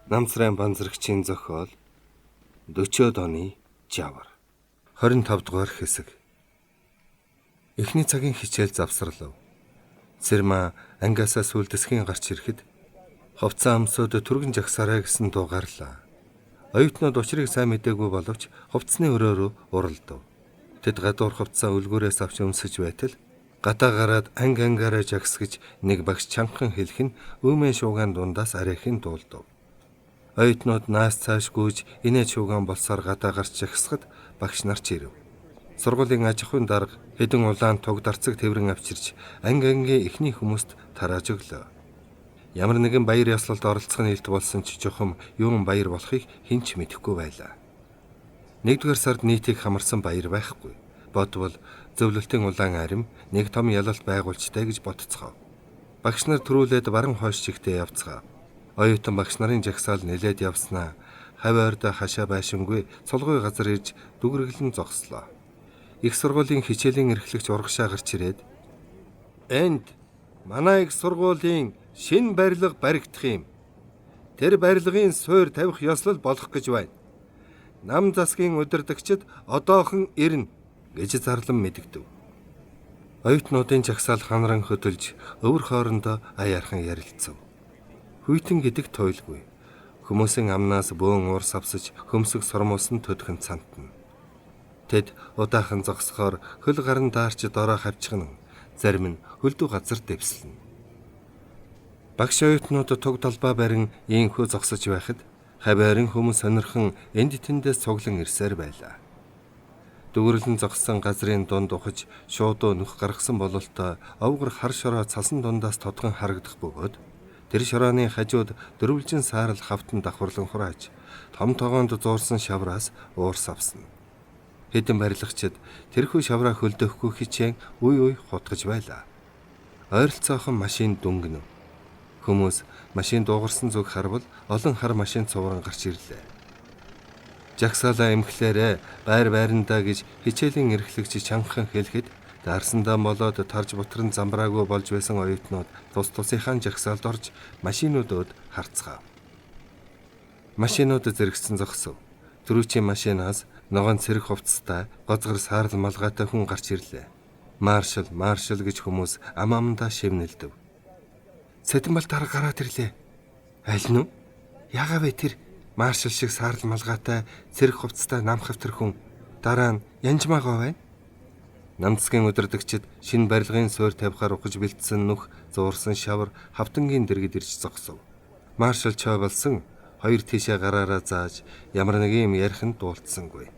Намсрын банзрагчийн зохиол 40-од оны жавар 25 дугаар хэсэг. Эхний цагийн хичээл завсарлав. Цэрмаа ангиасаа сүлдэсгийн гарч ирэхэд ховцоо амсууд түргэн жагсараа гэсэн дуу гарлаа. Оюутнууд учрыг сайн мэдээгүй боловч ховцны өрөөрөө уралдав. Тэд гадуур ховцоо үлгүүрээс авч өмсөж байтал гадаа гараад ангаараа жагсгэж нэг багш чанхан хэлэх нь үүмэн шуугаан дундаас арайхийн дуулдав. Оюутнууд наас цааш гүйж инээ шуугаан болсоор гадаа гарч жагсахад багш нар ч ирэв. Сургуулийн аж ахуйн дарга хэдэн улаан туг дарцаг тэврэн авчирч ангийн эхний хүмүүст тарааж өглөө. Ямар нэгэн баяр ёслолд оролцох нь илт болсон ч жохом юун баяр болохыг хэн ч мэдэхгүй байлаа. 1-р сард нийтийг хамарсан баяр байхгүй. Бодвол зөвлөлтийн улаан арим нэг том ялалт байгуулжтэй гэж бодцгоо. Багш нар төрүүлээд баран хойш чигтээ явцгаа. Оюутан багш нарын жагсаал нэлээд явснаа. Хаваард хашаа байшингүй цулгуй газар ирж дүгрэглэн зогслоо. Их сургуулийн хичээлийн эрхлэгч урагшаа гарч ирээд "Энд манай их сургуулийн шинэ барилга баригдах юм. Тэр барилгын суурь тавих ёслол болох гэж байна. Нам засгийн удирдагчид одоохон ирнэ" гэж зарлан мэдэгдэв. Оюутнуудын жагсаал ханаран хөдөлж өвөр хоорондоо аяархан ярилцав. Хүйтэн гэдэг туйлгүй. Хүмүүсийн амнаас бөөн уур савсаж хөмсөг сормуулсан төдхөн цантна. Тэд удаахан зогсохоор хөл гарн даарч дороо хавчгана. Зарим нь хөлдөө газар дэвслэнэ. Багш оюутнууд туг талбай барин ийхүү зогсож байхад хаваарин хүмүүс сонирхон энд тэндээс цуглан ирсээр байлаа. Дүгрлэн зогссон газрын дунд ухаж шуудуу нүх гаргасан бололтой овгор хар шороо цасан дундаас тодгон харагдах бөгөөд тэр шорооны хажууд дөрвөлжин саарл хавтан давхарлан хурааж том тогоонд зуурсан шавраас уурс авсна. Хэдэн барилгачид тэрхүү шавраа хөлдөөхгүй хичээн үе хутгаж байлаа. Ойролцоохон машин дүнгэнэ. Хүмүүс машин дуугарсан зүг харвал олон хар машин цувран гарч ирлээ. Жагсаалаа эмхлээрээ байрандаа гэж хичээлийн эрхлэгч чанхан хэлэхэд дарсандаа болоод тарж бутран замбраагүй болж байсан оюутнууд тусынхаа жагсаалд орж машинуудад харцгаав. Машинууд зэрэгцэн зогсов. Төрүүчийн машинаас ногоон цэрэг хувцастай гоцгор саарл малгайтай хүн гарч ирлээ. Маршал гэж хүмүүс амдаа шивнэлдэв. Сэдэмбал дарга гараад ирлээ. Аль нь? Яагаад вэ тэр маршал шиг саарл малгайтай цэрэг хувцастай намхав тэр хүн? Дараа нь янжмаагаа байна. Намцгийн удирдагчид шинэ барилгын суурь тавихаар ухаж бэлдсэн нүх зуурсан шавар хавтангийн дэргэд ирж зогсов. Маршал чой болсон хоёр тийшээ гараараа зааж ямар нэг юм ярих нь дуулцсангүй.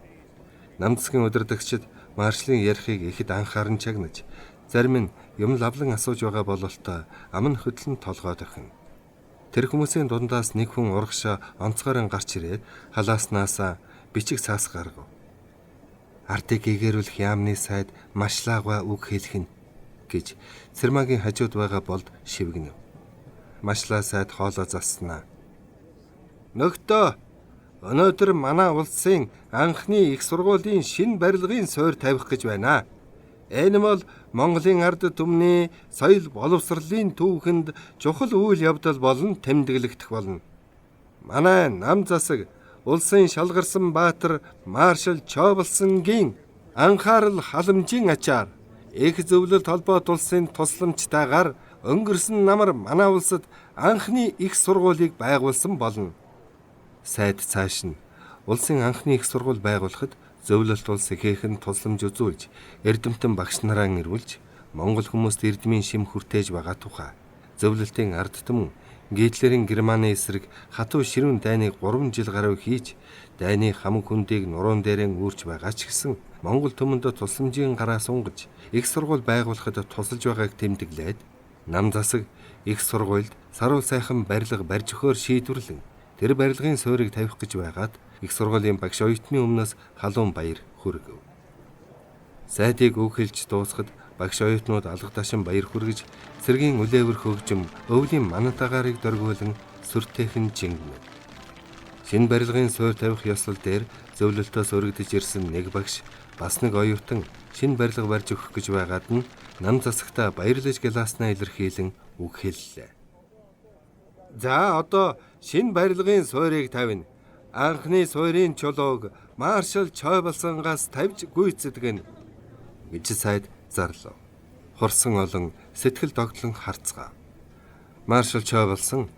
Намцгийн удирдагчид маршалын ярихыг ихэд анхааран чагнаж зарим нь юм лавлан асууж байгаа бололтой амн хөдлөн толгойд орхино. Тэр хүмүүсийн дундаас нэг хүн урагшаа онцгойрон гарч ирээд халааснаас бичиг цаас гаргав. Ардыг гэгэрүүлэх яамны сайд машлаагаа үг хэлэх нь гэж Цэрмаагийн хажууд байгаа болд шивгэнэв. Машлаа сайд хоолоо заснаа. "Нөхдөө, өнөөдөр манай улсын анхны их сургуулийн шинэ барилгын суурь тавих гэж байна. Энэ бол Монголын ард түмний соёл боловсролын түүхэнд чухал үйл явдал болон тэмдэглэгдэх болно. Манай нам засаг улсын шалгарсан баатар маршал Чойболсонгийн анхаарал халамжийн ачаар их зөвлөлт холбоот улсын тусламжтайгаар өнгөрсөн намар манай улсад анхны их сургуулийг байгуулсан болно." Сайд цааш нь улсын анхны их сургууль байгуулахад зөвлөлт улс ихээхэн тусламж үзүүлж эрдэмтэн багш нараа ирүүлж Монгол хүмүүст эрдмийн шим хүртээж байгаа тухай зөвлөлтийн ард түмэн Гитлерийн Германы эсрэг хатуу ширүүн дайныг 3 жил гаруй хийж дайны хамаг хүндийг нуруунд дээрэн үүрч байгаа ч гэсэн Монгол түмэнд тусламжийн гараа сунгаж их сургууль байгуулахад тусалж байгааг тэмдэглээд нам засаг их сургуульд саруул сайхан барилга барьж өгөхөөр шийдвэрлэн тэр барилгын суурийг тавих гэж байгаад их сургуулийн багш оюутны өмнөөс халуун баяр хүргэв. Сайдыг үг хэлж дуусахад багш оюутнууд алга дашин баяр хүргэж цэргийн үлээвэр хөгжим өвлийн манатагарыг дөргүүлэн сүртэйхэн жингэнэ. Шинэ барилгын суурь тавих ёслол дээр зөвлөлтөөс өргөдөж ирсэн нэг багш бас нэг оюутан шинэ барилга барьж өгөх гэж байгаад нь нам засагтаа баярлаж гэлааснаа илэрхийлэн үг хэллээ. За одоо шинэ барилгын суурийг тавина. Анхны суурийн чулууг маршал Чойболсонгаас тавьж гүйцэтгэнэ гэж сайд зарлав. Хурсан олон сэтгэл догтлон харцгаа. Маршал Чойболсон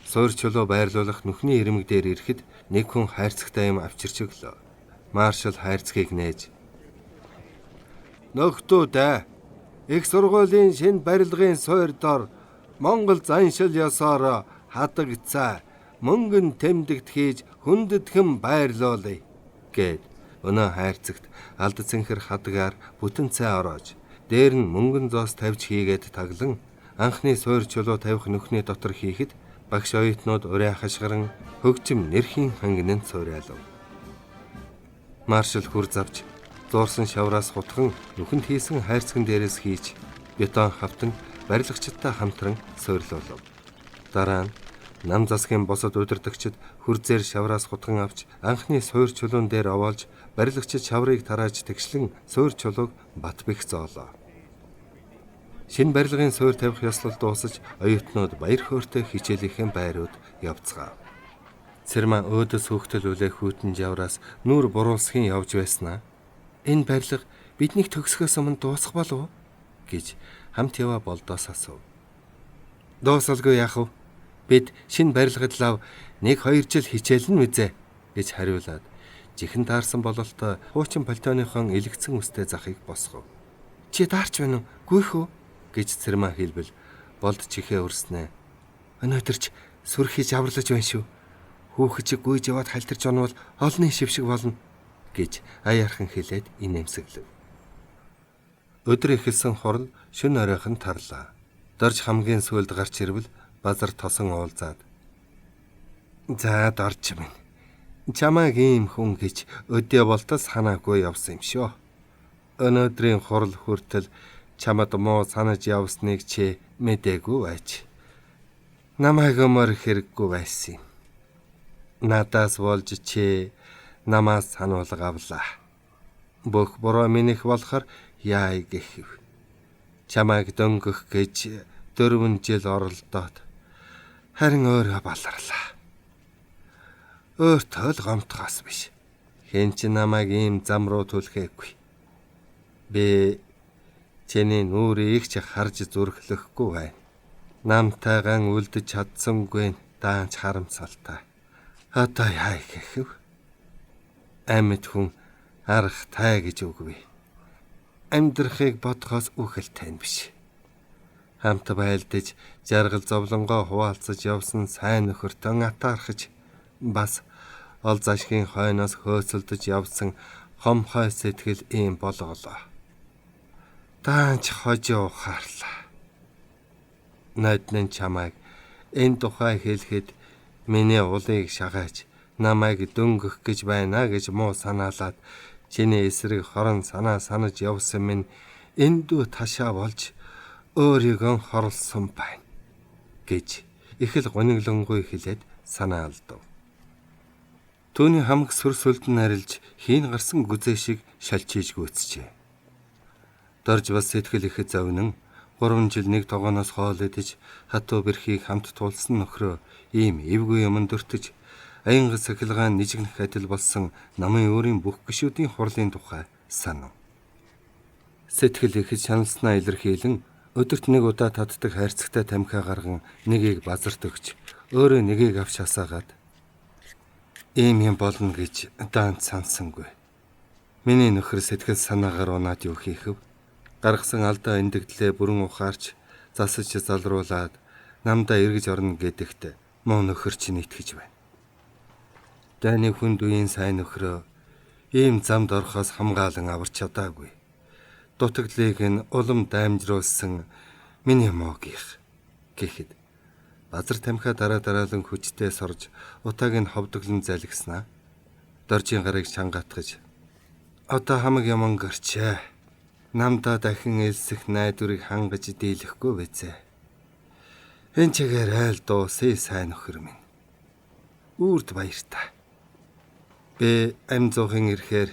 суур чулуу байрлуулах нүхний ирмэг дээр ирэхэд нэг хүн хайрцагтай юм авчирч өглөө. Маршал хайрцгийг нээж "Нөхдүүдээ, их сургуулийн шинэ барилгын суур дор Монгол заншил ёсоор хадагцаа мөнгөн тэмдэгт хийж хүндэтгэн байрлуулъя" гэд өнөө хайрцагт алд цэнхэр хадгаар бүтэн цай ороож дээр нь мөнгөн зоос тавьж хийгээд таглан анхны суур чулуу тавих нүхний дотор хийхэд багш оюутнууд урай хашгиран хөгжим нэрхийн хангинанд суурайлав. Маршал хүр завж зуурсан шавраас хутган нүхэнд хийсэн хайрцаган дээрээс хийж бетон хавтан барилгачдтай хамтран суйрлуулав. Дараа нь нам засгийн босод удирдагчид хүрзээр шавраас хутган авч анхны суур чулуун дээр овоолж барилгачид шаврыг тарааж тэгшлэн суур чулууг бат бэх зоолоо. Шинэ барилгын суур тавих ёслол дуусаж оюутнууд баяр хөөртэй хичээлийнхэн байрууд явцгаав. Цэрмаа өөдөөс хөөхтөл үлээх хүйтэн жавраас нүүр буруулсхийн явж байснаа "Энэ барилга биднийг төгсгөөс өмнө дуусах болов уу?" гэж хамт яваа болдоос асуув. "Дуусалгүй яах вэ? Бид шинэ барилгад лав 1-2 жил хичээлэн үзье" гэж хариулаад жихэн таарсан бололтой хуучин пальтооныхон элэгцэн үстэй захыг босгов. "Чи даарч байна уу? Гүйх үү?" гэж Цэрмаа хэлбэл болд чихээ өрснэ. "Өнөөдөр ч сүр хийж авралж байна шүү. Хүүхэд чи гүйж яваад халтарч онвол олонний шившиг болно" гэж аяархан хэлээд инээмсэглэв. Өдөр эхэлсэн хурал шөнө оройхон тарлаа. Дорж хамгийн сүүлд гарч ирвэл базар тосон уулзаад "За дорж минь. Чамайг ийм хүн гэж өдөө болтол санаагүй явсан юм шүү. Өнөөдрийн хурал хүртэл чамд муу санаж явсныг чи мэдээгүй байж. Намайг өмөр хэрэггүй байсан юм. Надаас болж чи намаас сануулга авлаа. Бүх буруу минийх болохоор яа гэхв. Чамайг дөнгөх гэж 4 жил оролдоод харин өөрөө баларлаа. Өөртөө л гомтхоос биш. Хэн ч намайг ийм зам руу түлхээгүй. Би чиний нүрийг ч харж зүрхлэхгүй байна. Намтайгаан үлдэж чадсангүй даанч харамсалтай. Одоо яа гэхв? Амьд хүн арга тай гэж үгүй. Амьдрахыг бодхоос үхэлтэй биш. Хамт байлдаж жаргал зовлонгоо хуваалцаж явсан сайн нөхөртөө атаархаж бас ол зашгийн хойноос хөөцөлдөж явсан хомхой сэтгэл ийм болголоо. Даанч хожоо ухаарлаа. Найдны чамайг энэ тухай хэлэхэд миний улыг шагааж намайг дөнгөх гэж байна гэж муу санаалаад чиний эсрэг хорон санаа санаж явсан минь эндүү ташаа болж өөрийгөө хорлсон байна гэж их л гониглонгүй хэлээд санаа алдав. Түүний хамаг сүр сүлдэн арилж хийн гарсан гүзээ шиг шалчиж гүйцжээ. Дорж бас сэтгэл ихэд зовнон 3 жил нэг тогооноос хоол идэж хатуу бэрхийг хамт туулсан нөхрөө ийм эвгүй юмд өртөж аянга сахилгаан нижигнэх адил болсон намын өөрийн бүх гишүүдийн хурлын тухай санав. Сэтгэл ихэд шаналснаа илэрхийлэн өдөрт нэг удаа татдаг хайрцагтай тамхиа гарган нэгийг базарт өгч өөрөө нэгийг авч хасаагаад ийм юм болно гэж даанч сансангүй. Миний нөхөр сэтгэл санаагаар унаад юу хийхв? Гаргасан алдаа эндэгдлээ бүрэн ухаарч засаж залруулад намдаа эргэж орно гэдэгт муу нөхөр чинь итгэж байна. Дайны хүнд үеийн сайн нөхрөө ийм замд орохоос хамгаалan аварч чадаагүй. Дутагдлыг нь улам даймжруулсан миний моогийнх гэхэд базар тамхиа дараалан хүчтэй сорж утааг нь ховдоглон залгиснаа доржийн гарыг шангаатгаж одоо хамаг юм өнгөрчээ. Намдаа дахин элсэх найдварыг хангаж дийлэхгүй бизээ. Энэ чигээр айл дуусъя сайн нөхөр минь. Үрд баяртай. Би амь зуухийн ирэхээр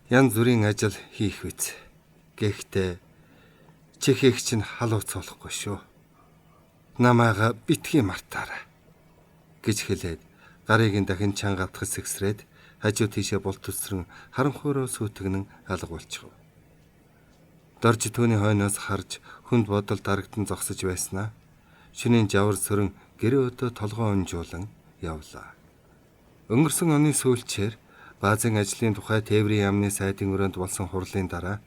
янз бүрийн ажил хийх үз. Гэхдээ чихийг чинь халууцуулахгүй шүү. намайга битгий мартаарай гэж хэлээд гарыг нь дахин чанга автах сэгсрээд хажуу тийшээ булт төсрөн харанхуйроо сүйтгэнэн алга болчихов. Дорж түүний хойноос харж хүнд бодол дарагдан зогсож байснаа шөнийн жавар сөрөн гэрээ өдөө толгоо унжуулан явлаа. Өнгөрсөн оны сүүлчээр баазын ажлын тухай тээврийн яамны сайдын өрөөнд болсон хурлын дараа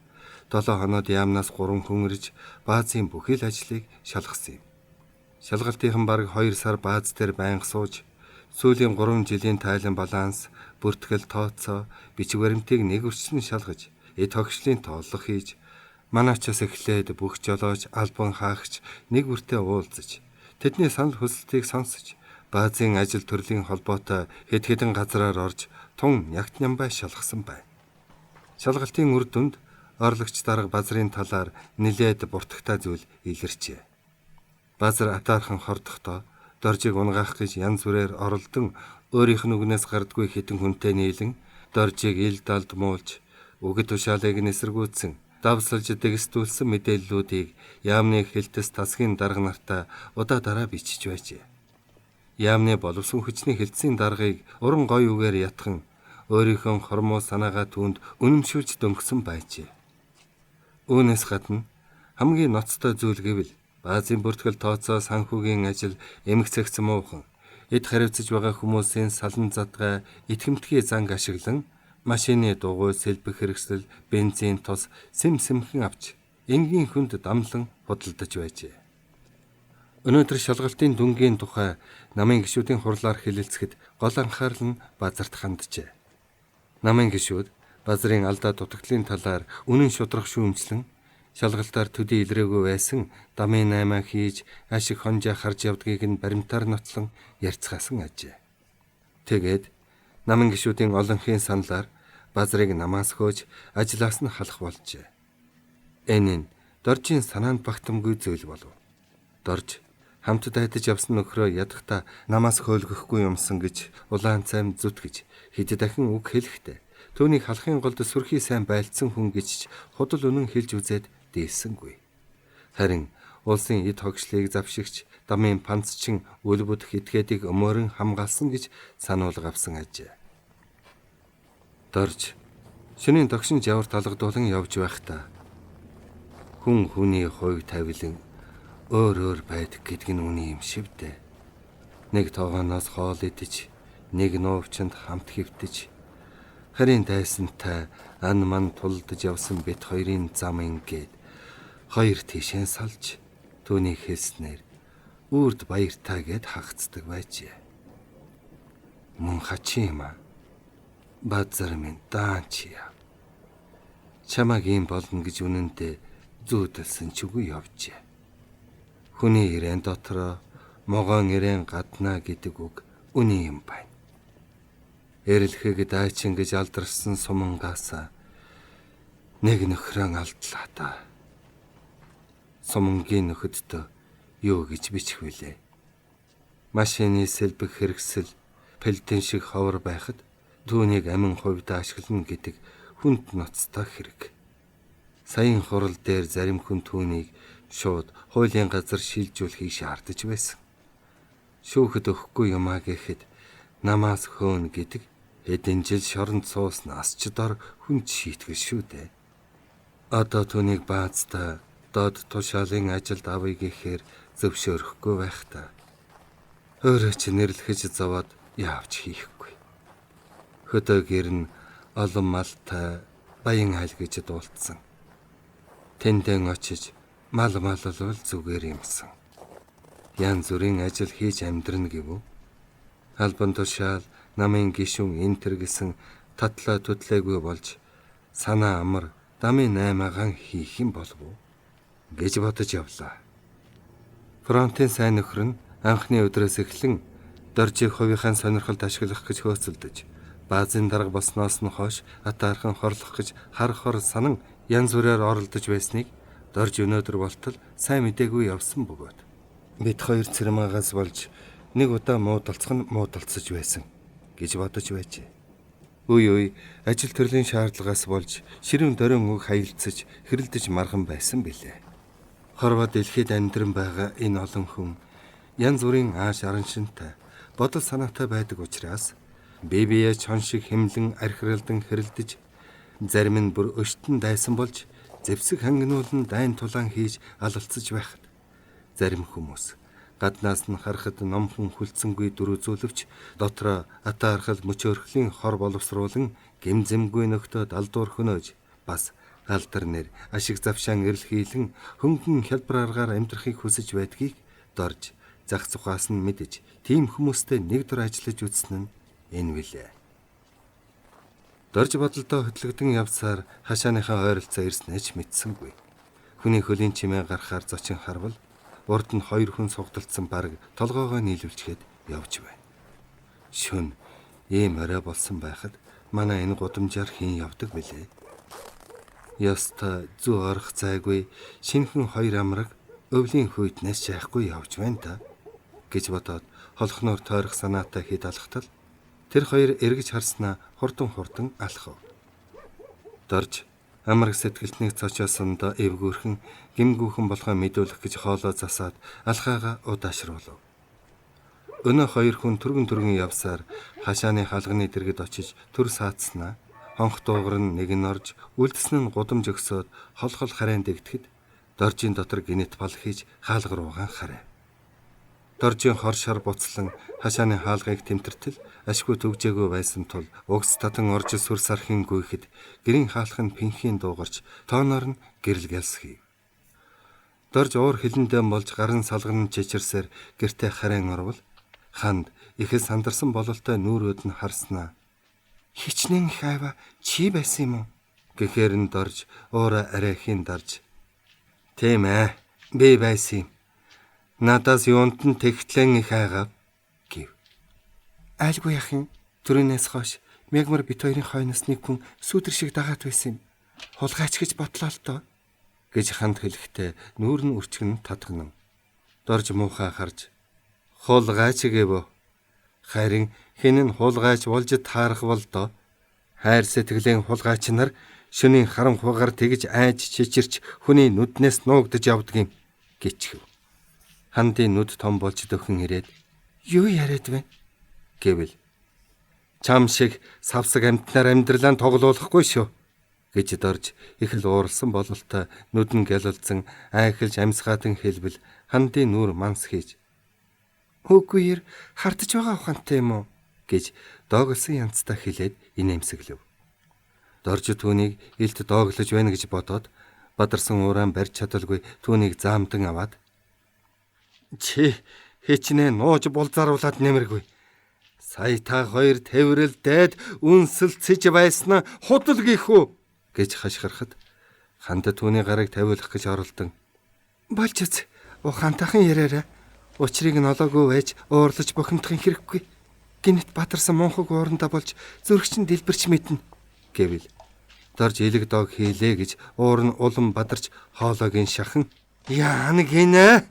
7 хоноод яамнаас 3 хүн ирж баазын бүхий л ажлыг шалгасан юм. Шалгалтынхан бараг 2 сар бааз дээр байнга сууж сүүлийн 3 жилийн тайлан баланс, бүртгэл тооцоо, бичиг баримтыг нэг өрчлөн шалгаж, эд хогшлын тооллого хийж, манаачаас эхлээд бүх жолооч, албан хаагч нэг бүртээ уулзаж, тэдний санал хүсэлтийг сонсож, баазын ажил төрлийн холбоотой хэд хэдэн газраар орж тун ягт нямбай шалгасан байна. Шалгалтын үр дүнд орлогч дарга базрын талаар нилээд буртагтай зүйл илэрчээ. Базар атаархан хордохдоо доржийг унгаах гэж янз бүрээр оролдон өөрийнх нь үгнээс гардгүй хитэн хүнтэй нийлэн доржийг ил далд муулж үгэд тушаалыг нэсэргүүцсэн давсалж дэгстүүлсэн мэдээллүүдийг яамны хэлтэс тасгийн дарга нартаа удаа дараа бичиж байжээ. Яамны боловсон хүчний хэлтсийн даргыг уран гой үгээр ятхан өөрийнхөө хормоо санаагаа түүнд үнэмшүүлж дөнгөсөн байжээ. Үүнээс гадна хамгийн ноцтой зүйл гэвэл баазын бүртгэл тооцоо санхүүгийн ажил эмх цэгц муухан эд харивцж байгаа хүмүүсийн салан задгай итгэмтгий занг ашиглан машины дугуй сэлбэх хэрэгсэл бензин тос сэмхэн авч энгийн хүнд дамлан худалдаж байжээ. Өнөөдөр шалгалтын дүнгийн тухай намын гишүүдийн хурлаар хэлэлцэхэд гол анхаарал нь базарт ханджээ. Намын гишүүд базрын алдаа дутагдлын талаар үнэн шудрах шүүмжлэн шалгалтаар төдий илрээгүй байсан дамын 8 хийж ашиг хонжоо харж явдгийг нь баримтаар нотлон ярьцгаасан ажээ. Тэгээд намын гишүүдийн олонхын саналаар базрыг намаас хөөж ажлаас нь халах болжээ. Энэ нь доржийн санаанд багтамгүй зүйл болов. Дорж хамтд айтаж явсан нөхрөө ядахта намаас хөөлгөхгүй юмсан гэж улаан цайм зүтгэж хэд дахин үг хэлэхдээ түүнийг халахын голд сүрхий сайн байлцсан хүн гэж худал үнэн хэлж үзээд дээсэнгүй. Харин улсын эд хогшлыг завшигч дамын панцчин үл будах этгээдийг өмөрөн хамгаалсан гэж сануулга авсан ажээ. Дорж шөнийн догшин жавар талгадуулан явж байхдаа хүн хүний хувь тавилан өөр байдаг гэдэг нь үний юм шивдэ. Нэг тоогоноос хоол идэж, нэг нуувчанд хамт хэвтэж, харин дайсантай ан ман тулдж явсан бит хоёрын зам ингээд хоёр тишээ салж түүний хэлснээр үрд баяртай гэд хагцдаг байжээ. Мөн хачима базар минь даанчия. Чамаг юм болно гэж үнэндээ зүүдэлсэн ч үгүй явжээ. Хүний ирээн дотроо могоон ирээн гаднаа гэдэг үг үний юм байна. Эрэлхэг дайчин гэж алдарсан сумангаасаа нэг нөхрөн алдлаа та. Сумангийн нөхөддөө юу гэж бичих вүлээ? Машины сэлбэх хэрэгсэл пэлтэн шиг ховор байхад түүнийг амин хувьд ашиглана гэдэг хүнд ноцтой хэрэг. Саяын хурал дээр зарим хүн түүнийг шууд хуулийн газар шилжүүлэхийг шаардаж байсан. Шүүхэд өгөхгүй юмаа гэхэд намаас хөөн гэдэг хэдэн жил шоронд сууснаас ч дор хүнд шийтгэл шүү дээ. Одоо түүнийг баазтай дод тушаалын ажилд авъя гэхээр зөвшөөрөхгүй байх та. Өөрөө ч нэрлэхэж зовоод яавч хийхгүй. Хөдөө гэр нь олон малтай баян айл гэж дуулцсан. Тэндэн очиж мал маллал зүгээр юмсан. Янз бүрийн ажил хийж амьдрна гэв. Албан тушаал намын гишүүн энтер гэсэн татлаа төдлөөгүй болж санаа амар дамын 8-агаан хийх юм болов уу гэж бодож явлаа. Фронтын сайн нөхөр нь анхны өдрөөс эхлэн доржийг хувийнхаа сонирхолд ашиглах гэж хөөцөлдөж, баазын дарга болсноос нь хойш атаархан хорлох гэж хар хор санан янз бүрээр оролдож байсныг дорж өнөөдөр болтол сайн мэдээгүй явсан бөгөөд бид хоёр цэрмаагаас болж нэг удаа муудалцах нь муудалцаж байсан гэж бодож байжээ. Үе ажил төрлийн шаардлагаас болж ширүүн дөрөн үг хаялцаж хэрэлдэж мархан байсан билээ. Хорвоо дэлхийд амьдран байгаа энэ олон хүн Янз бүрийн ааш араншинтай, бодол санаатай байдаг учраас бие чон шиг хэмлэн архиралдан хэрэлдэж, зарим нь бүр өштөн дайсан болж зэвсэг хангинуулан дайн тулаан хийж алалцаж байхад, зарим хүмүүс гаднаас нь харахад номхон хүлцэнгүй дөрүзүүлвч дотроо атаархал мөчөөрхлийн хор боловсруулан гимзэмгүй нөхдөө далдуур хөнөөж, бас галдар нэр ашиг завшаан эрэл хийлэн хөнгөн хялбар аргаар амьдрахыг хүсэж байдгийг дорж зах зухаас нь мэдэж, тийм хүмүүстэй нэг дор ажиллаж үзсэн нь энэ билээ. Дорж бодолдоо хөтлөгдөн явсаар хашааныхаа ойролцоо ирснээ ч мэдсэнгүй. Хүний хөлийн чимээ гарахаар зочин харвал урд нь 2 хүн сугдалцсан бараг толгоогоо нийлүүлчихэд явж байна. Шөнө ийм орой болсон байхад манай энэ гудамжаар хийн явдаг билээ. Яста зүү орох зайгүй шинхэн 2 амраг өвлийн хүйтнээс шайхгүй явж байна та гэж бодоод холхноор тойрох санаатай хэд алхтал тэр 2 эргэж харснаа хурдан алхав. Дорж амраг сэтгэлтнийг цочоосондоо эвгүүрхэн гимгүүхэн болохоо мэдүүлэх гэж хоолоо засаад алхаага удаашруулв. Өнөө 2 хүн түргэн явсаар хашааны халганы дэргэд очиж төр саацснаа хонх дуугар нь нэг нь орж үлдсэн нь гудамж өгсөд холхол харайн дэгдэхэд доржийн дотор гинэт бал хийж хаалга руугаан харав. Доржийн хор шар буцлан хашааны хаалгыг тэмтэртэл ашгүй төгжээгүй байсан тул угс татан орж сүр сархин гүйхэд гэрийн хаалх нь пинхийн дуугарч тооноор нь гэрэл гэлсхий. Дорж уур хилэндээ болж гарын салган чичирсээр гэртээ харайн орвол ханд ихэд сандарсан бололтой нүүрүүд нь харснаа хичнээн их айва чи байсан юм уу гэхээр нь дорж уураа арайхийн дарж тийм ээ би байсан юм. Надаас юунд нь тэгтлэн их айгав гэв. Айлгүй яхин түрүүнээс хойш мягмар бит хоёрын хойноос нэг хүн сүүдэр шиг дагаад байсан юм. Хулгайч гэж бодлоо л доо гэж ханд хэлэхдээ нүүр нь үрчгэн татгнав. Дорж муухай харж хулгайч гэв. Харин хэн нь хулгайч болж таарах бол доо. Хайр сэтгэлийн хулгайч нар шөнийн харан хугаар тэгж айж чичирч хүний нүднээс нуугдж явдаг юм гэчихв. Хандын нүд том болж дөхөн ирээд юу яриад байна гэвэл чам шиг савсаг амтнаар амьдралаа тоглоулахгүй шүү гэж дорж их л ууралсан бололтой нүд нь гялалзан айхалж амьсгаатан хэлбэл хандын нүүр манс хийж үгүй хартаж байгаа ухаантай юм уу гэж дооглосон янзтай хэлээд инээмсэглэв. Дорж түүнийг илт дооглож байна гэж бодоод бадарсан ууран барьж чадалгүй түүнийг заамдан аваад чи хичнээн нууж булзааруулад нэмэргүй. Сая та 2 тэврэл дээд үнсэлцэж байснаа худал гихүү гэж хашгирахад ханда түүний гарыг тавиулах гэж оролдон болж үз ухаантайхан яриараа учрыг нь олоогүй байж уурлаж бохимдохын хэрэггүй. Гинэт бадарсан мунхаг уурандаа болж зүрхчин дэлбэрч мэднэ гэвэл дорж илэг дог хийлээ гэж уур нь улам бадарч хоолойгийн шахан яана гинэ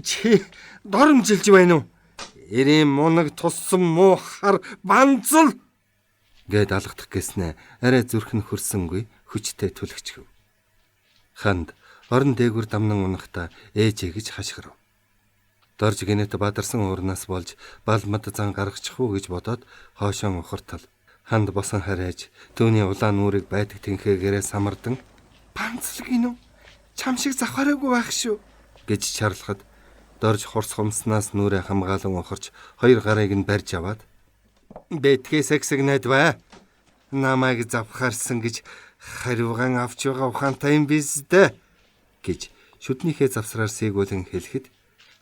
чи доромжилж байна уу? Эрэм мунаг туссан муу хар банзал гэд алгадах гэснэ арай зүрх нь хөрсөнгүй хүчтэй түлхчихв. Ханд орон дээгүр дамнан унахта ээжээ гэж хашгирав. Дорж гинэт бадарсан уурнаас болж балмад зан гаргачих уу гэж бодоод хоошон ухартал ханд босон харайж түүний улаан нүрийг байдаг тэнхээгээрээ самардан банзал гинөө чам шиг завхаараагүй байх шүү гэж чарлахад дорж хурц хумснаас нүрээ хамгаалan ухарч 2 гарыг нь барьж аваад бэтгээ сэгсэгнэд бай. Намайг завхаарсан гэж хариугаан авч байгаа ухаантай юм биз дээ гэж шүднийхээ завсраар сээгүүлэн хэлэхэд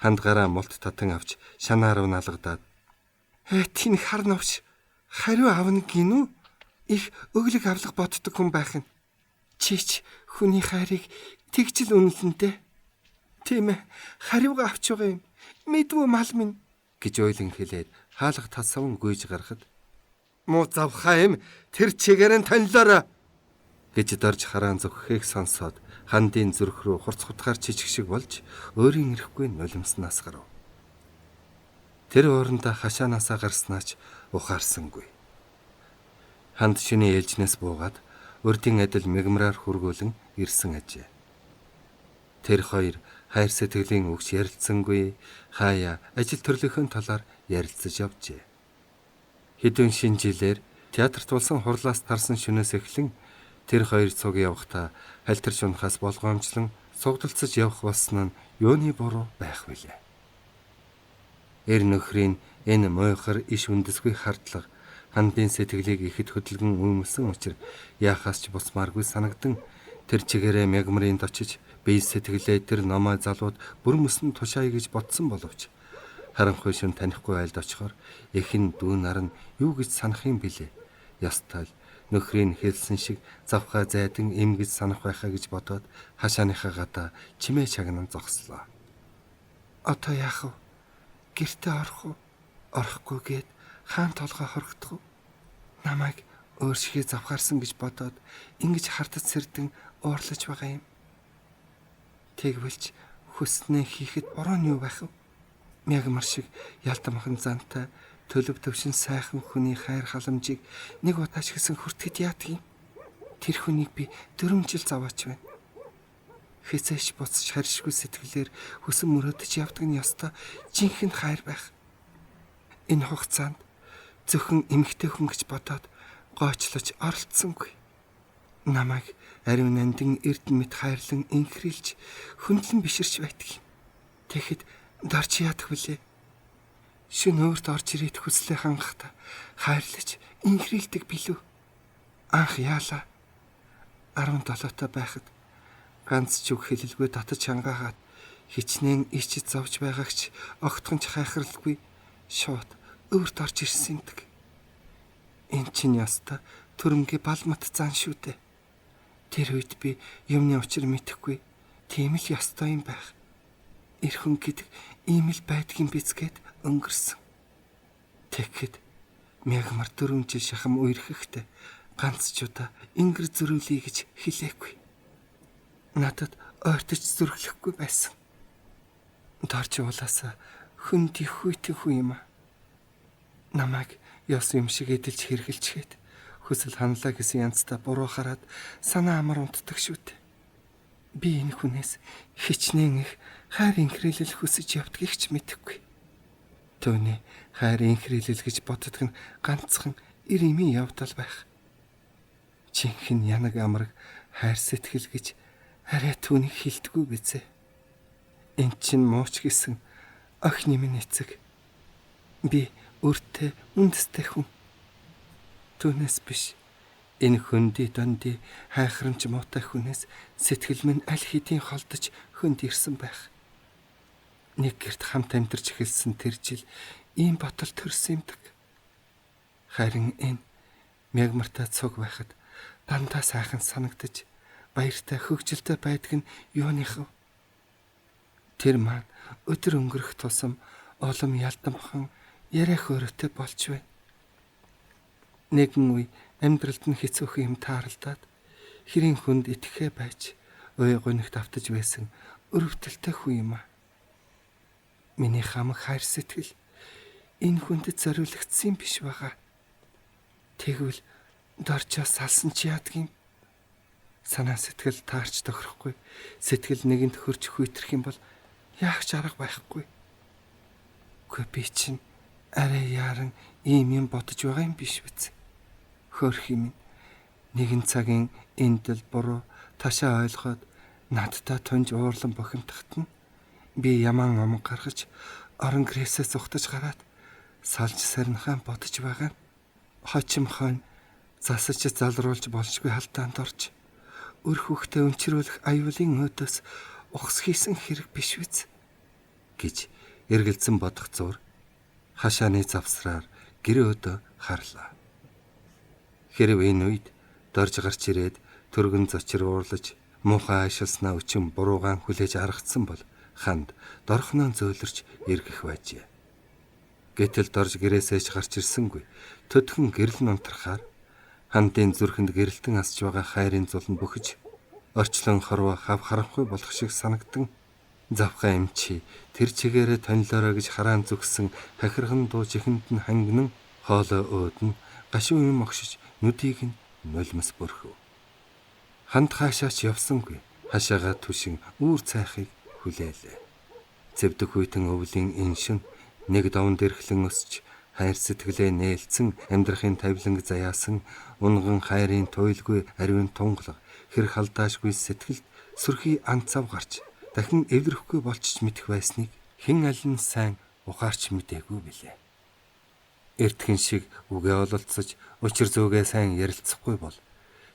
ханд гараа мулт татан авч шанаар нь алгадаад тэн хар навч хариу авна гинүү их өглөг авлах боддог хүн байх нь чич хүний хайрыг тэгжил үнэлэнтэй. Тийм ээ, хариугаа авч байгаа юм. Мэдвүү мал минь гэж ойлон хэлээд хаалга тасавн гүйж гарахад муу завхаа юм тэр чигээр нь танилаараа гэж дорж хараан зөвхөхийг сонсоод хандын зүрх рүү хурц хутгаар чичиг шиг болж өөрийн ирэхгүй нулимснаас гарав. Тэр уурандаа хашаанаасаа гарснаач ухаарсангүй. Ханд шөнийн ээлжнээс буугаад урдын адил мэгмраар хүргүүлэн ирсэн ажээ. Тэр 2 хайр сэтгэлийн үгс ярилцсангүй, хаяа ажил төрлөхийн талаар ярилцаж явжээ. Хэдэн шинэ жилээр театрт болсон хурлаас тарсан шөнөөс эхлэн тэр хоёр цуг явахдаа хальтар шунахаас болгоомжлон сугдалцаж явах болсон нь юуны буруу байх вүлээ. Эр нөхрийн энэ мойхор иш үндэсгүй хардлага хандын сэтгэлийг ихэд хөдөлгөн үүмэлсэн учраас яахаас ч бусмааргүй санагдан тэр чигээрээ мягмарын очиж бие сэтгэлээ тэр номоо залууд бүр мөсөн тушаая гэж бодсон боловч харанхуй шин танихгүй айлд очихоор эхэн дүү нар нь юу гэж санах юм бэлээ. Ястал нөхрийн хэлсэн шиг завхаа зайдан эм гэж санах байхаа гэж бодоод хашааныхаа гадаа чимээ чагнан зогслоо. Одоо яах вэ? Гэртээ орох уу? Орохгүй гээд хаан толгой хорогдох уу? Намайг өөршигөө завхаарсан гэж бодоод ингэж хардаж сэрдэн уурлаж байгаа юм. Тэгвэлж хүснээ хийхэд буруу нь юу байх вэ? Мягмар шиг ялтамхан зантай төлөв төвшин сайхан хүний хайр халамжийг нэг удаач гэсэн хүртэхэд яадаг юм? Тэр хүнийг би 4 жил заваач байна. Хэзээш буцаж харьшгүй сэтгэлээр хүсэн мөрөөдөж явдаг нь ёстой жинхэнэ хайр байх. Энэ хугацаанд зөвхөн эмэгтэй хүн гэж бодоод гоочлож оролцсонгүй. Намайг ариун нандин эрдэн мэд хайрлан инхрийлж хөндлөн биширч байдаг юм. Тэгэхэд дарч яадах вүлээ? Шин өөрт орж ирээд хүслээ хангахта хайрлаж инхрийлдэг билүү? Анх яалаа 17 байхад ганц ч үг хэлэлгүй татаж хангаагаад хичнээн ичж зовж байгаагч огтхон ч хайхралгүй шууд өөрт орж ирсэн юмдаг. Энд чинь яста төрөмгийн балмат зан шүү дээ. Тэр үед би юмны учир мэдэхгүй, тийм л ястай юм байх. Ирхэн гэдэг ийм л байдгийн бицгээд өнгөрсөн. Тэгэхэд мягмар 4 жил шахам үерхэхдээ ганц ч удаа ингэр зөрүүлье гэж хэлээгүй. Надад ойртож зүрхлэхгүй байсан. Дорж уулаасаа хүнд их хүйтэн хүн юм а. Намайг ёс юм шиг эдэлж хэргэлчгээд хүсэл ханлаа гэсэн янзтай буруу хараад санаа амар унтдаг шүү дээ. Би энэ хүнээс хичнээн их хайр инхрийлэл хүсэж явдгийг ч мэдэхгүй. Төвний хайр инхрийлэл гэж боддог нь ганцхан ир имийн явдал байх. Жинхэнэ янаг амраг хайр сэтгэл гэж арай түүнийг хилдэггүй бизээ. Энд чинь мууч гэсэн охины минь эцэг. Би өөртөө үндэстэй хүн. Түүнээс биш. Энэ хөндөй дондий хайхрамч муутай хүнээс сэтгэл минь аль хэдийн холдож хөнд ирсэн байх. Нэг гэрт хамт амьдарч эхэлсэн тэр жил ийм ботал төрсөн юмдаг. Харин энэ мягмартай цуг байхад дандаа сайхан санагдаж баяртай хөгжилтэй байдаг нь юуных вэ? Тэр маань өдөр өнгөрөх тусам олон ялдамхан яриа хөөрөтэй болж байна. Нэгэн үе амьдралд нь хэцүүхэн юм тааралдаад хэрийн хүнд итгэхэ байж ой гонигт автаж байсан өрөвдөлтэй хүн юм а. Миний хамаг хайр сэтгэл энэ хүндэд зориулагдсан биш байгаа. Тэгвэл дорчоос салсан чи яадаг юм? Санаа сэтгэл таарч тохирохгүй, сэтгэл нэгэнд хөрч хүйтрэх юм бол яах ч арга байхгүй. Гэхдээ би чинь арай яран ийм юм бодож байгаа юм биш биз? Хөөх юм. Нэгэн цагийн эндэл буруу ташаа ойлгоод надтай тунж уурлан бохимдахт нь би яман ом гаргаж орон гэрээсээ зүхтаж гараад салж сарнахаа бодож байгаа. Хочим хойно засаж залруулж болшгүй халдаанд орж өр хүүхдээ өнчрүүлэх аюулын өөдөөс ухс хийсэн хэрэг биш биз гэж эргэлзэн бодох зур хашааны завсраар гэр өөдөө харлаа. Хэрв энэ үед дорж гарч ирээд төргөн зочир уурлаж муухай ашигласнаа өчим буруугаан хүлээж аргацсан бол ханд дорхноо зөөлрч эргэх байжээ. Гэтэл дорж гэрээсээч гарч ирсэнгүй төдхөн гэрэл нунтрахаар хандын зүрхэнд гэрэлтэн асж байгаа хайрын зул нь бөхөж орчлон хорвоо хав харанхуй болох шиг санагдан завхаа эмчи тэр чигээрээ тонилоорой гэж хараан зүгсэн хахирхан дуу чихэнд нь хангинан хоолой өөдөн гашуун юм огшиж нүдийг нь нулимс бөрхөв. Ханд хаашаач явсангүй хашаага түшин үүр цайхыг хүлээлээ. Цэвдэг хүйтэн өвлийн энэ шин нэг давн дэрхлэн өсч хайр сэтгэлээ нээлтсэн амьдрахын тавиланг заяасан унган хайрын туйлгүй ариун тунгалаг хэрэг халдаашгүй сэтгэлд сүрхий анцав гарч дахин эвлэрэхгүй болчих мэдэх байсныг хэн аль нь сайн ухаарч мэдээгүй билээ. Эртхэн шиг үгээ ололцож учир зүгээ сайн ярилцахгүй бол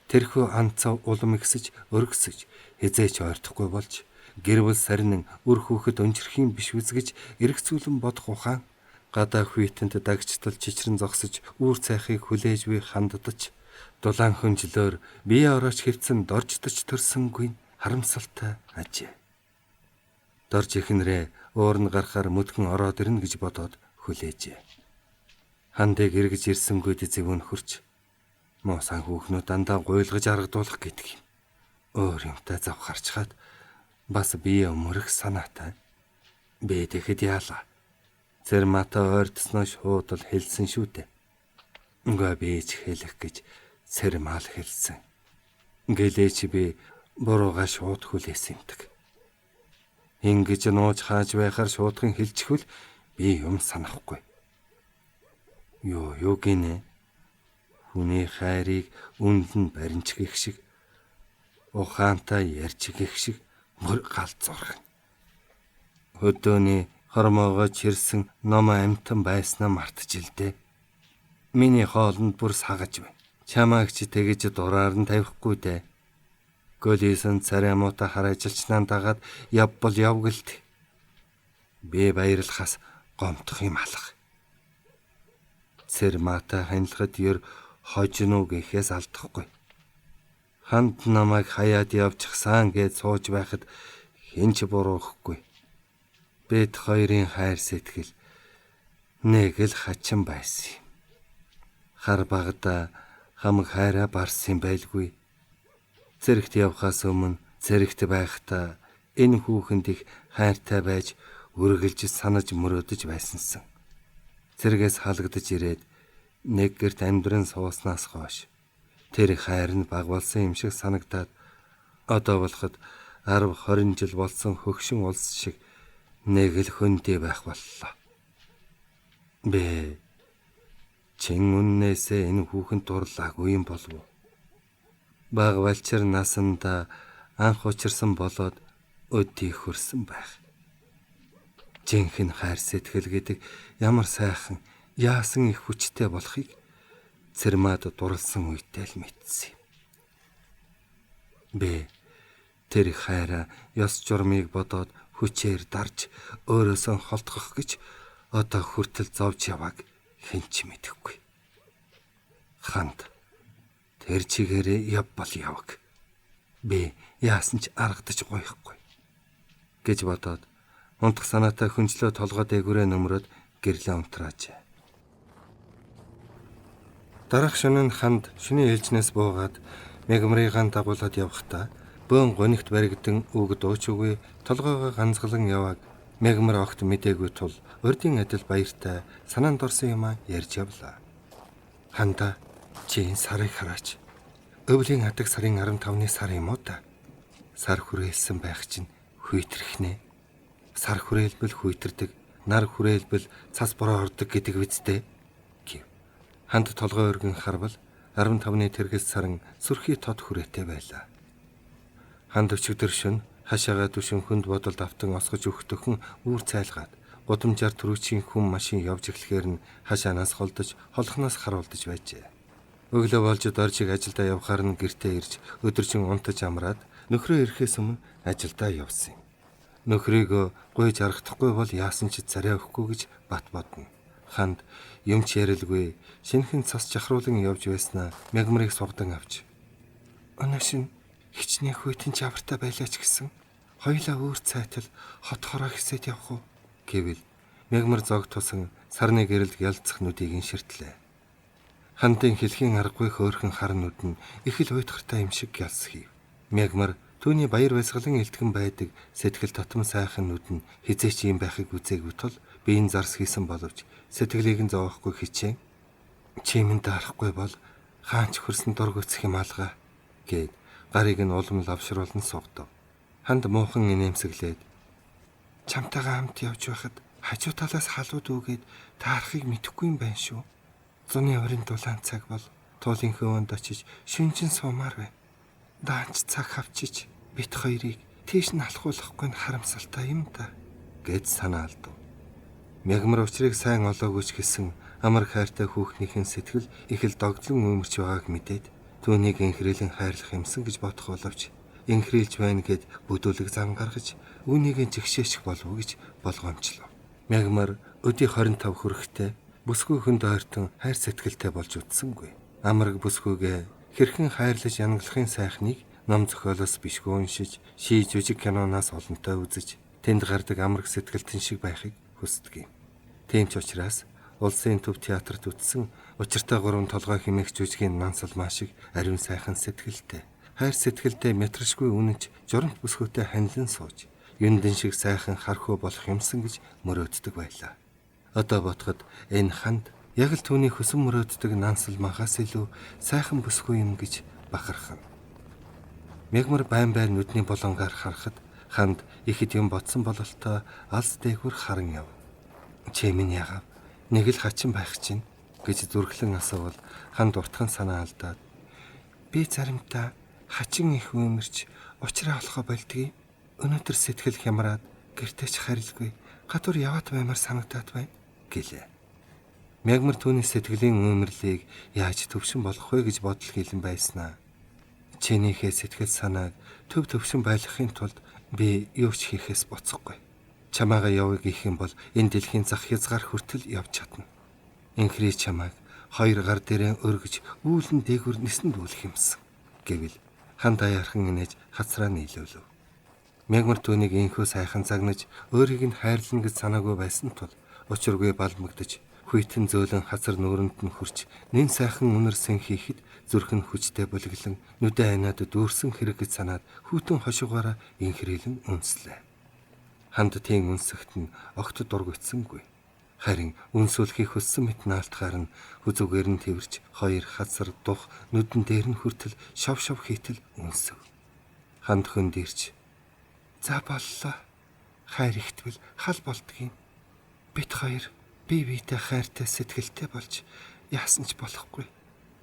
тэрхүү анцав улам ихсэж өргөсөж хизээч ойртохгүй болж гэр бүл сарнин үр хүүхэд өнчрхийн биш үзгэж эргэцүүлэн бодох ухаан гадаа хүйтэнд дагчтал чичрэн зогсож үүр цайхыг хүлээж буй ханддаж дулаан хөнжлөөр бие орооч хэвцэн дорждож төрсөнгүй харамсалтай ажээ. Дорж ихнэрээ уур нь гарахаар мүдхэн ороод ирнэ гэж бодоод хүлээжээ. Хандыг эргэж ирсэнгүйд зэвүүн хөрч муу сан хүүхнүүд дандаа гуйлгаж аргадуулах гэдэг юм. Өөр юмтай зав харчхаад бас бие өмөрөх санаатай. Би тэгэхэд яалаа. Цэрмата ойртсноо шуудал хэлсэн шүү дээ. Ингээ бийж хэлэх гэж цэрмал хэлсэн. Гэлээч би бурууга шууд хүлээсэндэг. Ингэж нууж хааж байхаар шуудхан хэлчихвэл би юм санахгүй. Юу гинэ? Хүний хайрыг үнэн баримч гэх шиг ухаантай ярьж гэх шиг мөр галзуурах. Хөдөөний хормоогоо чирсэн ном амтан байснаа мартчихилдэ. Миний хоолнд бүр сагаж байна. Чамаагч тэгэж дураар нь тавихгүй дээ. Голисэн царай муута хараажилчнаа дагаад явбал явгалт. Би баярлахаас гомдох юм алах. Цэрмата ханилахад ер хожно гэхээс алдахгүй. Ханд намайг хаяад явчихсан гэж сууж байхад хэн ч буруухгүй. Бид хоёрын хайр сэтгэл нэг л хачин байсан юм. Хар багада хамаг хайраа барсан байлгүй. Зэрэгт явхаас өмнө зэрэгт байхдаа энэ хүүхэнд их хайртай байж үргэлж санаж мөрөөдөж байсансан. Зэрэгээс халагдаж ирээд нэг гэрт амьдран сууснаас хойш тэр хайр нь багвалсан юм шиг санагдаад одоо болоход 10-20 жил болсон хөгшин улс шиг нэг л хөндий байх боллоо. Бэ чин үннээсээ энэ хүүхэн дурлаагүй юм болов уу? Баг валчир насанда анх учирсан болоод өдий хөрсөн байх. Жинхэнэ хайр сэтгэл гэдэг ямар сайхан яасан их хүчтэй болохыг цэрмаад дурлсан үедээ л мэдсэн юм. Бэ тэр хайраа ёс журмыг бодоод хүчээр дарж өөрөөсөө холтгох гэж одоо хүртэл зовж явааг хэн ч мэдэхгүй. Ханд тэр чигээрээ явбал яваг. Би яасан ч аргадаж гоёхгүй гэж бодоод унтах санаатай хөнжлөө толгой дээгүүрээ нөмрөөд гэрлээ унтрааж. Дараах шөнө нь ханд шөнийн ээлжнээс буугаад мегмрыгаан дагуулад явхдаа бөөн гонигт баригдан үг дуучгүй толгойгоо ганцгалан явааг мегмэр огт мэдээгүй тул урдын адил баяртай санаанд орсон юм ярьж явлаа. Ханда чи энэ сарыг хараач. Өвлийн хадаг сарын 15-ны сар юм уу та? Сар хүрээлсэн байх чинь хүйтрэхнэ. Сар хүрээлбэл хүйтэрдэг, нар хүрээлбэл цас бороо ордог гэдэг үсттэй гэв. Ханд толгой өргөн харвал 15-ны тэргэл саран сүрхий тод хүрээтэй байлаа. Ханд өчигдөр шөнө хашаага түшин хүнд бодолд автан осгож өгтөхөн үүр цайлгаад гудамжаар түрүүчийн хүн машин явж эхлэхээр нь хашаанаас холдож холхноос харуулдаж байжээ. Өглөө болж доржиг ажилдаа явхаар нь гэртээ ирж өдөржин унтаж амраад нөхрөө ирэхээс өмнө ажилдаа явсан юм. Нөхрийгөө гуйж аргахдахгүй бол яасан ч царай өгөхгүй гэж бат бодно. Ханд юм ч ярилгүй шинхэн цас жахруулан явж байснаа мегмрыг сугдан авч. Өнөө шин хичнээн хүйтэн чавартай байлаач гэсэн. Хоёлаа өөр цайтал хот хороо хэсэд явах уу гэвэл мегмэр зог тусан сарны гэрэлд ялцах нүдийг нь ширтлээ. Хандын хэлхийн аргагүй хөөрхөн хар нүд нь их л уйтгартай юм шиг ялсхийв. Мегмэр түүний баяр баясгалан илтгэн байдаг сэтгэл татам сайхан нүд нь хизээч юм байхыг үзээгүй тул биеийн зарс хийсэн боловч сэтгэлийг нь зовоохгүй хичээн чимэнд дарахгүй бол хаанч хөрсөн дургүйцэх юм алгаа гэд гарыг нь улам лавшруулан сугдав. Ханд муухан инээмсэглээд Чамтайгаа хамт явж байхад хажуу талаас халууд үгээд таарахыг мэдэхгүй юм байна шүү. Зуны оройн дулаан цаг бол туулын хөвөнд очиж шүнжин суумаар байна. Даанч цаг хавчиж бит хоёрыг тийш нь алхуулахгүй нь харамсалтай юм да гэж санаа алдав. Мягмар учрыг сайн олоогүй ч гэсэн амар хайртай хүүхнийхэн сэтгэл их л догдлон өмөрч байгааг мэдээд түүнийг инхрийлэн хайрлах юмсан гэж бодох боловч инхрийлж байна гэд бүдүүлэг зам гаргаж үүнийг жигшээчих болов уу гэж болгоомжлоо. Мягмар өдий 25 хүрэхтэй бүсгүй хүнд ойртон хайр сэтгэлтэй болж утсангүй. Амраг бүсгүйгээ хэрхэн хайрлаж янгалахын сайхныг ном зохиолоос бишгүй уншиж, шийж үжиг киноноос олонтой үзэж, тэнд гардаг амраг сэтгэлтэн шиг байхыг хүсдэг юм. Тийм ч учраас улсын төв театрт үтсэн учиртай 3 толгой хэмээх жүжигийн Нансалмаа шиг ариун сайхан сэтгэлтэй, хайр сэтгэлтэй мэтршгүй үнэнч журамт бүсгүйтэй ханилан сууж, юндэн шиг сайхан хархуу болох юмсан гэж мөрөөддөг байлаа. Одоо бодоход энэ ханд яг л түүний хүсэн мөрөөддөг Нансалмаагаас илүү сайхан бүсгүй юм гэж бахархана. Мягмар байн нүдний болонгаар харахад ханд ихэд юм бодсон бололтой алс дээгүр харан яв. Чи минь яагав? Нэг л хачин байх чинь гэж зүрхлэн асуувал ханд уртхан санаа алдаад би заримдаа хачин их өмөрч учраа олохоо болдгийг өнөөдөр сэтгэл хямраад гэртээ ч харилгүй гадуур яваад баймаар санагдаад байна гэлээ. Мягмар түүний сэтгэлийн өмөрлийг яаж төвшин болгох вэ гэж бодол хийлэн байснаа. Чинийхээ сэтгэл санааг төв төвшин байлгахын тулд би юу ч хийхээс боцохгүй. Чамаагаа явъя гэх юм бол энэ дэлхийн зах хязгаар хүртэл явж чадна. Инхри чамааг 2 гар дээрээ өргөж үүлэн дээгүр нисэн дүүлэх юмсан гэвэл ханд аяархан инээж хацраа нийлүүлв. Мягмар түүнийг инхүү сайхан загнаж өөрийг нь хайрлана гэж санаагүй байсан тул учиргүй балмагдаж хүйтэн зөөлөн хазар нүүрэнд нь хүрч нэн сайхан үнэрсэн хийхэд зүрх нь хүчтэй булиглан нүдэ айнаад дүүрсэн хэрэг гэж санаад хүйтэн хошуугаараа инхрийлэн үнслээ. Ханд тийм үнсэгт нь огт дургуйтсангүй. Харин үнсүүлэхийг хүссэн мэт наалтахаар нь хүзүүгээр нь тэрч 2 хазар дух нүдэн дээр нь хүртэл шов хийтэл үнсэв. Ханд хөнд ирч за боллоо. Хайр ихтвэл хал болдгийг. Бит хоёр бие биетэй хайртай сэтгэлтэй болж яасан ч болохгүй.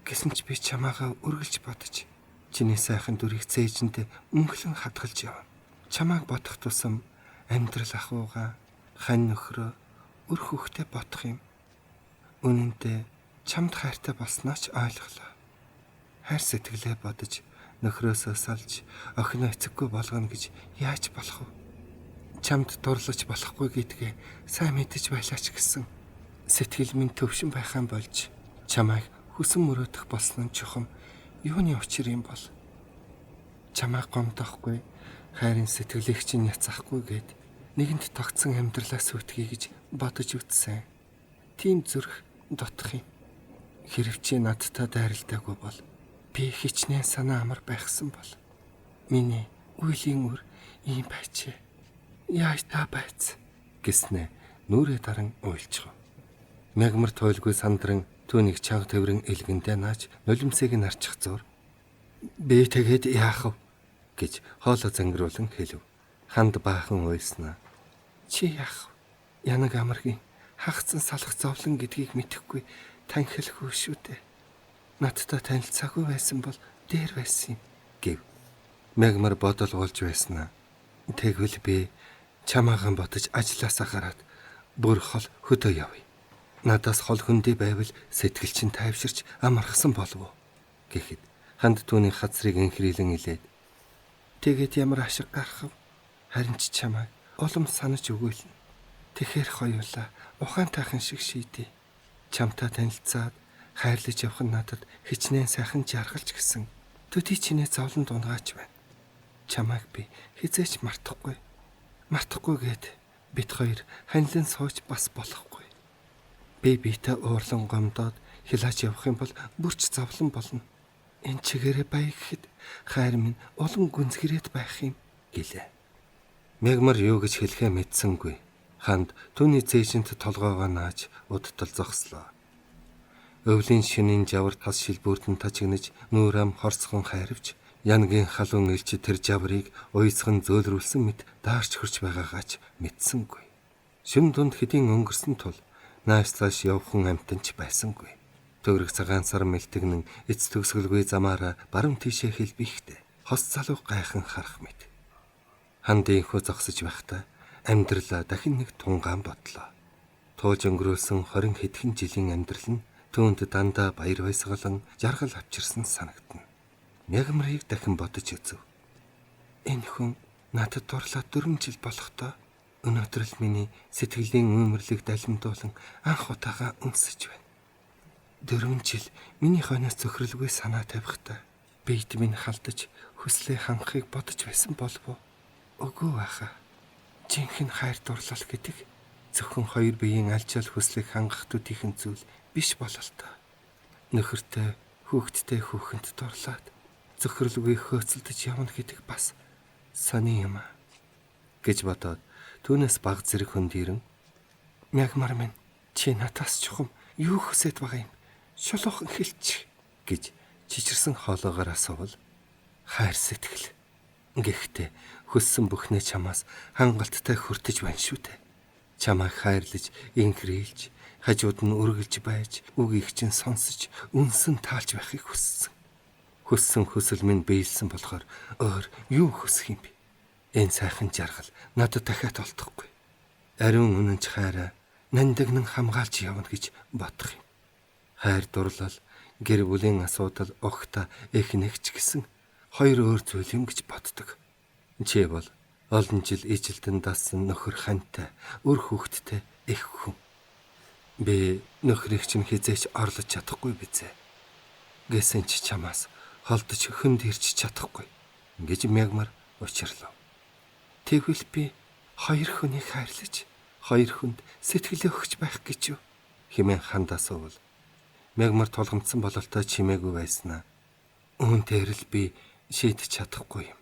Гэсэн ч би чамаагаа үргэлж бодож чиний сайхан дүрийг цээжэндээ мөнхлөн хадгалж явна. Чамааг бодох тусам амьдрал ахуугаа хань нөхрөө өр хүүхдээ бодох юм. Үнэн дээр чамд хайртай болсноо ч ойлголоо. Хайр сэтгэлээ бодож нөхрөөсөө салж охиноо эцэггүй болгоно гэж яаж болох вэ? Чамд дурлаж болохгүй гэдгээ сайн мэдэж байлаач гэсэн. Сэтгэл минь төвшин байхаан болж чамайг хүсэн мөрөөдөх болсон нь чухам юуны учир юм бол? Чамайг гомдохгүй хайрын сэтгэлийг чинь яцахгүй гэд нэгэнд тогтсон амьдралаа сүйтгий гэж бодож үтсэн. Тийм зүрх дотох юм. Хэрв чи надтай дайралтаагүй бол би хичнээн санаа амар байхсан бол миний үеийн үр ийм байчээ. Яаж та байц гэснэ нүрээ даран уйлчихв. Мягмар тойлгүй сандран түүнийг чанга төврөн элгэндээ нааж нулимсыг нь арчих зур. Би тэгээд яах вэ гэж хоолой зангируулан хэлв. Ханд баахан уйлснаа. Чи яах вэ? Янаг амаргийн хагцсан салах зовлон гэдгийг мэдэхгүй танхилгүй шүү дээ. Надтай танилцаагүй байсан бол дээр байсан юм гэв. Мягмар бодол болж байснаа. Тэгвэл би чамаахан ботож ажилласаа гараад бүр хол хөдөө явъя. Надаас хол хөндий байвал сэтгэл чинь тайвширч амархсан болов уу гэхэд ханд түүний хацрыг инхрийлэн илээд тэгээд ямар ашиг гарах вэ? Харин ч чамайг улам санаж өгөөлнө. Тэгэхэр хоёулаа ухаантайхан шиг шийдээ. Чамтай танилцаад хайрлаж явах нь надад хичнээн сайхан жаргалж гисэн. Төдий чинээ зовлон дунгаач байна. Чамайг би хизээч мартахгүй. Мартахгүй гэд бит хоёр ханилан сууж бас болохгүй. Би биетэ уурлан гомдоод хилаач явах юм бол бүрч зовлон болно. Энэ чигээрээ бая гэхэд хайр минь улам гүнзгийрээд байх юм гэлээ. Мягмар юу гэж хэлэхээ мэдсэнгүй. Ханд түүний цээжинт толгоогоо нааж удтал зогслоо. Өвлийн шөнийн жавар тас шилбүртэн тажигнаж нүүрэм хорсгон хайрвч Янгийн халуун элч тэр жаврыг уйсган зөөлрүүлсэн мэт даарч хөрч байгаагаач мэдсэнгүй. Шүн дунд хэдийн өнгөрсөн тул нааш цааш явхан амтанч байсангүй. Төгрөг цагаан сар мэлтэгнэн эц төгсгөлгүй замаараа баруун тийшээ хэлбихтэй хос залуу гайхан харах мэт. Хандын хөө зогсож байхдаа амьдралаа дахин нэг тунгаан бодлоо. Тууж өнгөрөөсөн 20 хэдхэн жилийн амьдрал нь түүнд дандаа баяр баясгалан жаргал авчирсан санагдана. Мягмарыг дахин бодож үзв. Энэ хүн надад дурлаад 4 жил болохдоо өнөөдөр л миний сэтгэлийн үүмэрлэг далимдуулан анх удаага өнсөж байна. 4 жил миний хойноос цөхрөлгүй санаа тавихтаа биед минь халдаж хүслээ хангахыг бодож байсан болов уу? Үгүй баха. Жинхэнэ хайр дурлал гэдэг зөвхөн хоёр биеийн альчаал хүслийг хангах төдийхөн зүйл биш болол та. Нөхөртэй, хүүхэдтэй хүүхэнд дурлаад цөхрөлгүй хөөцөлдөж явна гэдэг бас сони юм а гэж бодоод түүнээс баг зэрэг хөндөрөн мягмар минь чи надаас чухам юу хүсэж байгаа юм? Шулуухан хэлчих гэж чичирсэн хоолоогоор асуувал хайр сэтгэл. Гэхдээ хүссэн бүхнээ чамаас хангалттай хүртэж байна шүү дээ. Чамайг хайрлаж, инхрийлж, хажууд нь үргэлж байж, үгийг чинь сонсож, үнсэн таалж байхыг хүссэн. Хүссэн хүсэл минь биелсэн болохоор өөр юу хүсэх юм бэ? Энэ сайхан жаргал надад дахиад олдохгүй. Ариун үнэнч хайраа нандагнан хамгаалж явна гэж бодох юм. Хайр дурлал, гэр бүлийн асуудал, огта эхнэгч гэсэн хоёр өөр зүйл юм гэж боддог. Чи бол олон жил ижилтэн дасан нөхөр хантай, өр хүүхэдтэй их хүн. Би нөхрийг чинь хизээч орлож чадахгүй бизээ. Гэсэн ч чамаас холдож хөнд ирч чадахгүй гэж мягмар учирлав. Тэгвэл би хоёр хүнийг хайрлаж, хоёр хүнд сэтгэлээ өгч байх гэж юу? Хэмээн ханд асуувал мягмар тулгамдсан бололтой чимээгүй байснаа. Үүнээр л би шийдэж чадахгүй юм.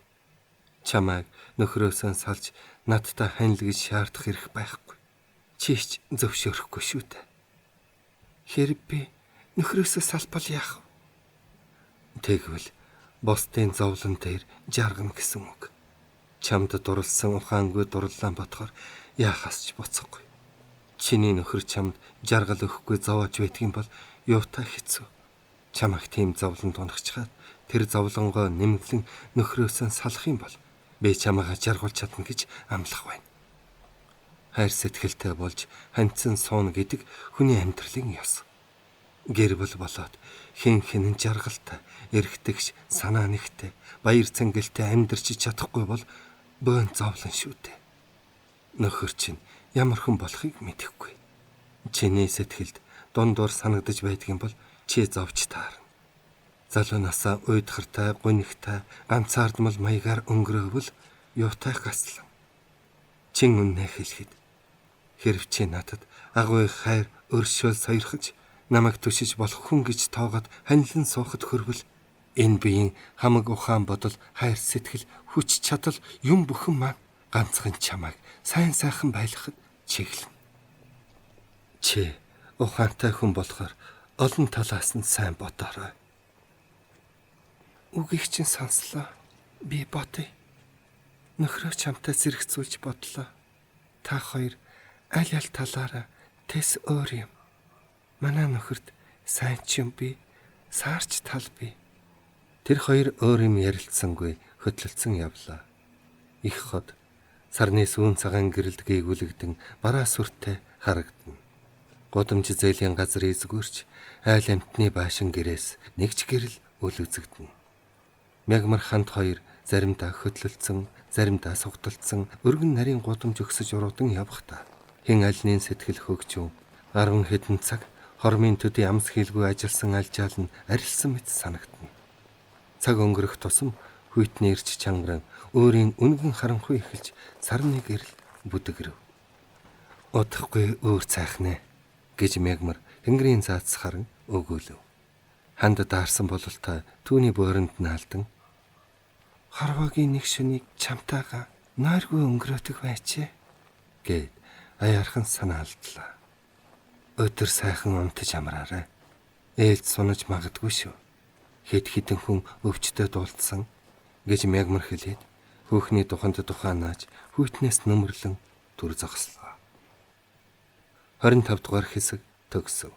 Чамайг нөхрөөсөө салж надтай ханил гэж шаардах хэрэг байхгүй. Чи ч зөвшөөрөхгүй шүү дээ. Хэрэг би нөхрөөсөө салбал яах вэ? Тэгвэл бусдын зовлон дээр жаргана гэсэн үг. Чамд дурлсан ухаангүй дурлалаа бодохоор яахаас ч буцахгүй. Чиний нөхөр чамд жаргал өгөхгүй зовоож байдгийн бол юутай хэцүү. Чамайг тийм зовлонд унахчаад тэр зовлонгоо нэмгэлэн нөхрөөсөө салах юм бол би чамайг жаргуулж чадна гэж амлах байна. Хайр сэтгэлтэй болж хандсан суун гэдэг хүний амьдралын ёс. Гэр бүл болоод хэн хэнэн жаргалтай, эргэтгш, санаа нэгтэй, баяр цэнгэлтэй амьдарч чадахгүй бол бөөн зовлон шүү дээ. Нөхөр чинь ямар хүн болохыг мэдэхгүй. Чиний сэтгэлд дундуур санагдаж байдгийн бол чи зовж таарна. Залуу насаа уйдхартай, гунигтай, ганцаардмал маягаар өнгөрөөвөл юутай гаслан. Чин үннээ хэлэхэд хэрв чи надад агуу хайр өршөөл сойрхож намайг төшиж болох хүн гэж тоогод ханилан суухад хөрвөл энэ биеийн хамаг ухаан бодол, хайр сэтгэл, хүч чадал юм бүхэн маань ганцхан чамайг сайн сайхан байлгахад чиглэнэ. Чи ухаантай хүн болохоор олон талаас нь сайн бодоорой. Үгийг чинь сонслоо. Би бодъё. Нөхрөө чамтай зэрэгцүүлж бодлоо. Та хоёр аль аль талаараа тэс өөр юм. Манай нөхөрт сайн ч юм би, саарч тал би. Тэр хоёр өөр юм ярилцсангүй хөдлөлцөн явлаа. Их хот сарны сүүн цагаан гэрэлд гээгүүлэгдэн бараа сүртэй харагдана. Гудамж зээлийн газар эзгүрч айл амтны баашин гэрээс нэгч гэрэл үл үзэгдэнэ. Мягмар ханд хоёр заримдаа хөдлөлцөн, заримдаа сугталцсан өргөн нарийн гудамж өгсөж уруудан явхдаа хэн альнын сэтгэл хөгжөв. 10 хэдэн цаг хормын төдий амс хийлгүй ажилласан альжаал нь арилсан мэт санагдана. Цаг өнгөрөх тусам хүйтний ирч чангаран өөрийн үнгэн харанхуй эхэлж сарны гэрэл бүдэгрэв. Удахгүй өөр цайхнэ гэж мягмар тэнгэрийн заацс харан өгөөлөв. Ханд даарсан бололтой түүний бөөрөнд наалдан харвагийн нэг шөнийг чамтайгаа нойргүй өнгөрөөдөг байчээ гэд аяархан санаалдлаа. Өдөр сайхан унтаж амраарай. Ээлж сунаж магадгүй шүү. Хэд хідэн хүн өвчтөд уулзсан гэж мягмар хэлээд хүүхний туханд тухайнааж хүйтнээс нөмрлөн түр зогслоо. 25 дугаар хэсэг төгсөв.